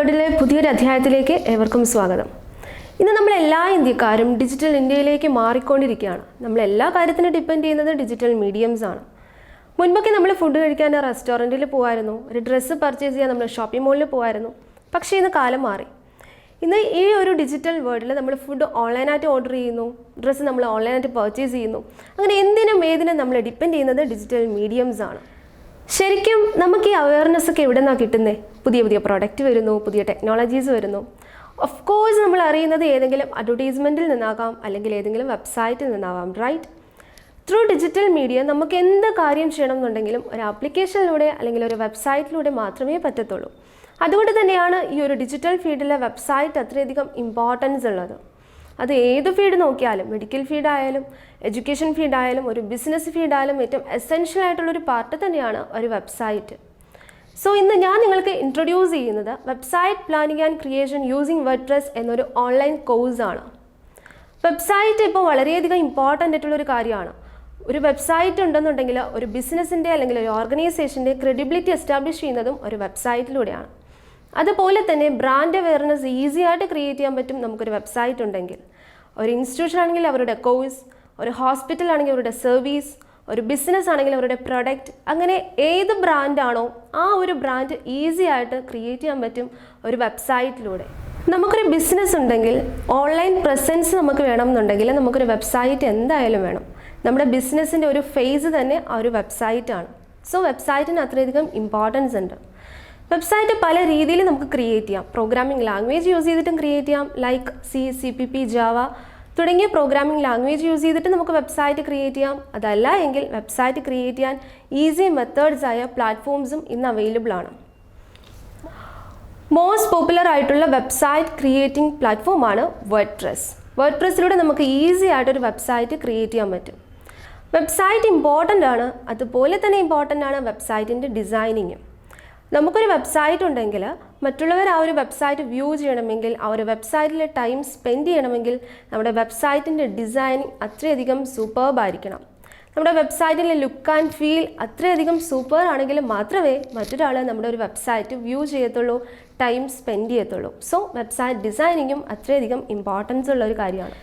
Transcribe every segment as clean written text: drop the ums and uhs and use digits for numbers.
വേൾഡിലെ പുതിയൊരു അധ്യായത്തിലേക്ക് ഏവർക്കും സ്വാഗതം. ഇന്ന് നമ്മളെല്ലാ ഇന്ത്യക്കാരും ഡിജിറ്റൽ ഇന്ത്യയിലേക്ക് മാറിക്കൊണ്ടിരിക്കുകയാണ്. നമ്മളെല്ലാ കാര്യത്തിനും ഡിപ്പെൻഡ് ചെയ്യുന്നത് ഡിജിറ്റൽ മീഡിയംസ് ആണ്. മുൻപൊക്കെ നമ്മൾ ഫുഡ് കഴിക്കാൻ റെസ്റ്റോറൻറ്റിൽ പോകുമായിരുന്നു, ഒരു ഡ്രസ്സ് പർച്ചേസ് ചെയ്യാൻ നമ്മൾ ഷോപ്പിംഗ് മോളിൽ പോകുമായിരുന്നു. പക്ഷേ ഇന്ന് കാലം മാറി. ഇന്ന് ഈ ഒരു ഡിജിറ്റൽ വേൾഡിൽ നമ്മൾ ഫുഡ് ഓൺലൈനായിട്ട് ഓർഡർ ചെയ്യുന്നു, ഡ്രസ്സ് നമ്മൾ ഓൺലൈനായിട്ട് പർച്ചേസ് ചെയ്യുന്നു. അങ്ങനെ എന്തിനും ഏതിനും നമ്മൾ ഡിപ്പെൻഡ് ചെയ്യുന്നത് ഡിജിറ്റൽ മീഡിയംസ് ആണ്. ശരിക്കും നമുക്ക് ഈ അവയർനെസ് ഒക്കെ എവിടെ നിന്നാണ് കിട്ടുന്നത്? പുതിയ പുതിയ പ്രൊഡക്റ്റ് വരുന്നു, പുതിയ ടെക്നോളജീസ് വരുന്നു. ഓഫ് കോഴ്സ് നമ്മൾ അറിയുന്നത് ഏതെങ്കിലും അഡ്വർടൈസ്മെൻറ്റിൽ നിന്നാകാം, അല്ലെങ്കിൽ ഏതെങ്കിലും വെബ്സൈറ്റിൽ നിന്നാകാം, റൈറ്റ്? ത്രൂ ഡിജിറ്റൽ മീഡിയ നമുക്ക് എന്ത് കാര്യം ചെയ്യണം എന്നുണ്ടെങ്കിലും ഒരു ആപ്ലിക്കേഷനിലൂടെ അല്ലെങ്കിൽ ഒരു വെബ്സൈറ്റിലൂടെ മാത്രമേ പറ്റത്തുള്ളൂ. അതുകൊണ്ട് തന്നെയാണ് ഈ ഒരു ഡിജിറ്റൽ ഫീൽഡിലെ വെബ്സൈറ്റ് അത്രയധികം ഇമ്പോർട്ടൻസ് ഉള്ളത്. അത് ഏത് ഫീൽഡ് നോക്കിയാലും, മെഡിക്കൽ ഫീൽഡ് ആയാലും, എഡ്യൂക്കേഷൻ ഫീൽഡ് ആയാലും, ഒരു ബിസിനസ് ഫീൽഡ് ആയാലും ഏറ്റവും എസെൻഷ്യൽ ആയിട്ടുള്ളൊരു പാർട്ട് തന്നെയാണ് ഒരു വെബ്സൈറ്റ്. സോ ഇന്ന് ഞാൻ നിങ്ങൾക്ക് ഇൻട്രൊഡ്യൂസ് ചെയ്യുന്നത് website planning and creation using WordPress എന്നൊരു ഓൺലൈൻ കോഴ്സാണ്. വെബ്സൈറ്റ് ഇപ്പോൾ വളരെയധികം ഇമ്പോർട്ടൻ്റ് ആയിട്ടുള്ളൊരു കാര്യമാണ്. ഒരു വെബ്സൈറ്റ് ഉണ്ടെന്നുണ്ടെങ്കിൽ ഒരു ബിസിനസ്സിൻ്റെ അല്ലെങ്കിൽ ഒരു ഓർഗനൈസേഷൻ്റെ ക്രെഡിബിലിറ്റി എസ്റ്റാബ്ലിഷ് ചെയ്യുന്നതും ഒരു വെബ്സൈറ്റിലൂടെയാണ്. അതുപോലെ തന്നെ ബ്രാൻഡ് അവെയർനെസ് ഈസി ആയിട്ട് ക്രിയേറ്റ് ചെയ്യാൻ പറ്റും നമുക്കൊരു വെബ്സൈറ്റ് ഉണ്ടെങ്കിൽ. ഒരു ഇൻസ്റ്റിറ്റ്യൂഷൻ ആണെങ്കിൽ അവരുടെ കോഴ്സ്, ഒരു ഹോസ്പിറ്റൽ ആണെങ്കിൽ അവരുടെ സർവീസ്, ഒരു ബിസിനസ് ആണെങ്കിൽ അവരുടെ പ്രൊഡക്റ്റ്, അങ്ങനെ ഏത് ബ്രാൻഡാണോ ആ ഒരു ബ്രാൻഡ് ഈസി ആയിട്ട് ക്രിയേറ്റ് ചെയ്യാൻ പറ്റും ഒരു വെബ്സൈറ്റിലൂടെ. നമുക്കൊരു ബിസിനസ് ഉണ്ടെങ്കിൽ ഓൺലൈൻ പ്രസൻസ് നമുക്ക് വേണമെന്നുണ്ടെങ്കിൽ നമുക്കൊരു വെബ്സൈറ്റ് എന്തായാലും വേണം. നമ്മുടെ ബിസിനസ്സിൻ്റെ ഒരു ഫേസ് തന്നെ ആ ഒരു വെബ്സൈറ്റാണ്. സോ വെബ്സൈറ്റിന് അത്രയധികം ഇമ്പോർട്ടൻസ് ഉണ്ട്. വെബ്സൈറ്റ് പല രീതിയിൽ നമുക്ക് ക്രിയേറ്റ് ചെയ്യാം. പ്രോഗ്രാമിംഗ് ലാംഗ്വേജ് യൂസ് ചെയ്തിട്ടും ക്രിയേറ്റ് ചെയ്യാം, ലൈക്ക് C++, ജാവ തുടങ്ങിയ പ്രോഗ്രാമിംഗ് ലാംഗ്വേജ് യൂസ് ചെയ്തിട്ട് നമുക്ക് വെബ്സൈറ്റ് ക്രിയേറ്റ് ചെയ്യാം. അതല്ല എങ്കിൽ വെബ്സൈറ്റ് ക്രിയേറ്റ് ചെയ്യാൻ ഈസി മെത്തേഡ്സ് ആയ പ്ലാറ്റ്ഫോംസും ഇന്ന് അവൈലബിൾ ആണ്. മോസ്റ്റ് പോപ്പുലർ ആയിട്ടുള്ള വെബ്സൈറ്റ് ക്രിയേറ്റിംഗ് പ്ലാറ്റ്ഫോമാണ് വേർഡ്പ്രസ്. വേർഡ്പ്രസ്സിലൂടെ നമുക്ക് ഈസി ആയിട്ടൊരു വെബ്സൈറ്റ് ക്രിയേറ്റ് ചെയ്യാൻ പറ്റും. വെബ്സൈറ്റ് ഇമ്പോർട്ടൻ്റ് ആണ്, അതുപോലെ തന്നെ ഇമ്പോർട്ടൻ്റ് ആണ് വെബ്സൈറ്റിൻ്റെ ഡിസൈനിങ്ങും. നമുക്കൊരു വെബ്സൈറ്റ് ഉണ്ടെങ്കിൽ മറ്റുള്ളവർ ആ ഒരു വെബ്സൈറ്റ് വ്യൂ ചെയ്യണമെങ്കിൽ, ആ ഒരു വെബ്സൈറ്റിൽ ടൈം സ്പെൻഡ് ചെയ്യണമെങ്കിൽ നമ്മുടെ വെബ്സൈറ്റിൻ്റെ ഡിസൈനിങ് അത്രയധികം സൂപ്പർബ് ആയിരിക്കണം. നമ്മുടെ വെബ്സൈറ്റിലെ ലുക്ക് ആൻഡ് ഫീൽ അത്രയധികം സൂപ്പർ ആണെങ്കിൽ മാത്രമേ മറ്റൊരാൾ നമ്മുടെ ഒരു വെബ്സൈറ്റ് വ്യൂ ചെയ്യത്തുള്ളൂ, ടൈം സ്പെൻഡ് ചെയ്യത്തുള്ളൂ. സോ വെബ്സൈറ്റ് ഡിസൈനിങ്ങും അത്രയധികം ഇമ്പോർട്ടൻസ് ഉള്ള ഒരു കാര്യമാണ്.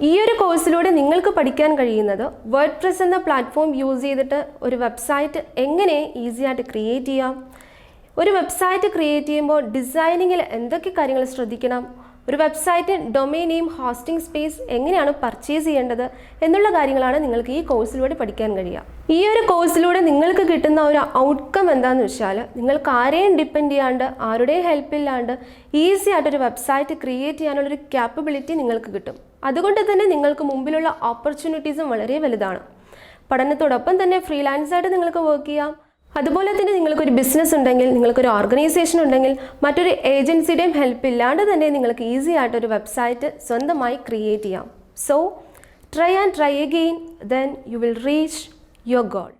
ഈ ഒരു കോഴ്സിലൂടെ നിങ്ങൾക്ക് പഠിക്കാൻ കഴിയുന്നത് വേർഡ്പ്രസ് എന്ന പ്ലാറ്റ്ഫോം യൂസ് ചെയ്തിട്ട് ഒരു വെബ്സൈറ്റ് എങ്ങനെ ഈസി ആയിട്ട് ക്രിയേറ്റ് ചെയ്യാം, ഒരു വെബ്സൈറ്റ് ക്രിയേറ്റ് ചെയ്യുമ്പോൾ ഡിസൈനിങ്ങിൽ എന്തൊക്കെ കാര്യങ്ങൾ ശ്രദ്ധിക്കണം, ഒരു website domain name, hosting space എങ്ങനെയാണ് പർച്ചേസ് ചെയ്യേണ്ടത് എന്നുള്ള കാര്യങ്ങളാണ് നിങ്ങൾക്ക് ഈ കോഴ്സിലൂടെ പഠിക്കാൻ കഴിയുക. ഈ ഒരു കോഴ്സിലൂടെ നിങ്ങൾക്ക് കിട്ടുന്ന ഒരു ഔട്ട്കം എന്താണെന്ന് വെച്ചാൽ, നിങ്ങൾക്ക് ആരെയും ഡിപ്പെൻഡ് ചെയ്യാണ്ട്, ആരുടെയും ഹെൽപ്പ് ഇല്ലാണ്ട് ഈസി ആയിട്ടൊരു വെബ്സൈറ്റ് ക്രിയേറ്റ് ചെയ്യാനുള്ളൊരു ക്യാപ്പബിലിറ്റി നിങ്ങൾക്ക് കിട്ടും. അതുകൊണ്ട് തന്നെ നിങ്ങൾക്ക് മുമ്പിലുള്ള ഓപ്പർച്യൂണിറ്റീസും വളരെ വലുതാണ്. പഠനത്തോടൊപ്പം തന്നെ ഫ്രീലാൻസായിട്ട് നിങ്ങൾക്ക് വർക്ക് ചെയ്യാം. അതുപോലെ തന്നെ നിങ്ങൾക്കൊരു ബിസിനസ് ഉണ്ടെങ്കിൽ, നിങ്ങൾക്കൊരു ഓർഗനൈസേഷൻ ഉണ്ടെങ്കിൽ മറ്റൊരു ഏജൻസിയുടെയും ഹെൽപ്പ് ഇല്ലാണ്ട് തന്നെ നിങ്ങൾക്ക് ഈസി ആയിട്ടൊരു വെബ്സൈറ്റ് സ്വന്തമായി ക്രിയേറ്റ് ചെയ്യാം. So try and try again, then you will reach your goal.